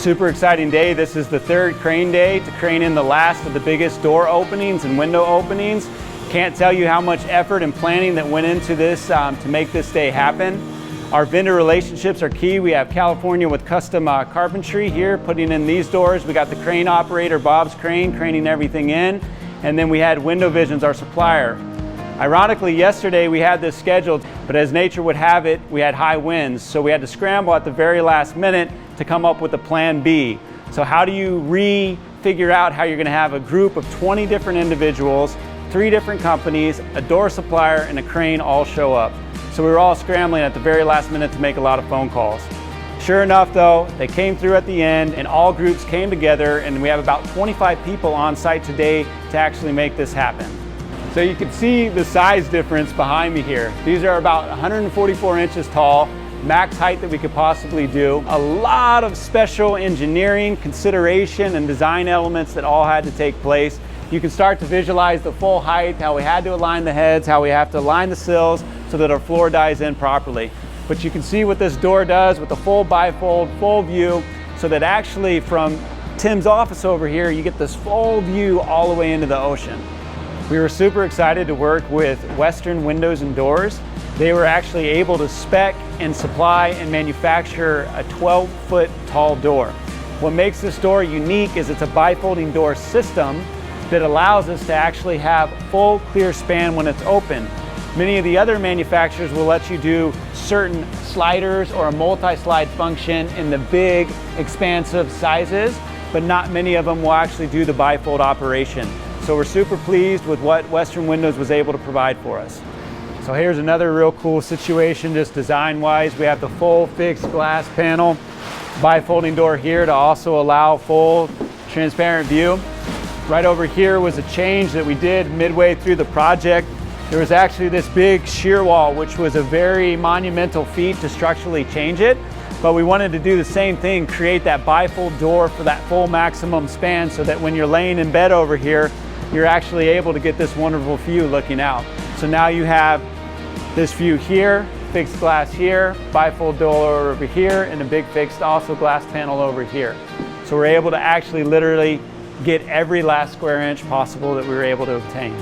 Super exciting day. This is the third crane day to crane in the last of the biggest door openings and window openings. Can't tell you how much effort and planning that went into this to make this day happen. Our vendor relationships are key. We have California with Custom Carpentry here putting in these doors. We got the crane operator, Bob's Crane, craning everything in. And then we had Window Visions, our supplier. Ironically, yesterday we had this scheduled, but as nature would have it, we had high winds. So we had to scramble at the very last minute to come up with a plan B. So how do you figure out how you're gonna have a group of 20 different individuals, 3 different companies, a door supplier, and a crane all show up? So we were all scrambling at the very last minute to make a lot of phone calls. Sure enough though, they came through at the end and all groups came together, and we have about 25 people on site today to actually make this happen. So you can see the size difference behind me here. These are about 144 inches tall, max height that we could possibly do. A lot of special engineering, consideration, and design elements that all had to take place. You can start to visualize the full height, how we had to align the heads, how we have to align the sills so that our floor dies in properly. But you can see what this door does with the full bifold, full view, so that actually from Tim's office over here, you get this full view all the way into the ocean. We were super excited to work with Western Windows and Doors. They were actually able to spec and supply and manufacture a 12-foot tall door. What makes this door unique is it's a bifolding door system that allows us to actually have full clear span when it's open. Many of the other manufacturers will let you do certain sliders or a multi-slide function in the big, expansive sizes, but not many of them will actually do the bifold operation. So we're super pleased with what Western Windows was able to provide for us. So here's another real cool situation, just design-wise. We have the full fixed glass panel, bifolding door here to also allow full transparent view. Right over here was a change that we did midway through the project. There was actually this big shear wall, which was a very monumental feat to structurally change it. But we wanted to do the same thing, create that bifold door for that full maximum span so that when you're laying in bed over here, you're actually able to get this wonderful view looking out. So now you have this view here, fixed glass here, bifold door over here, and a big fixed also glass panel over here. So we're able to actually literally get every last square inch possible that we were able to obtain.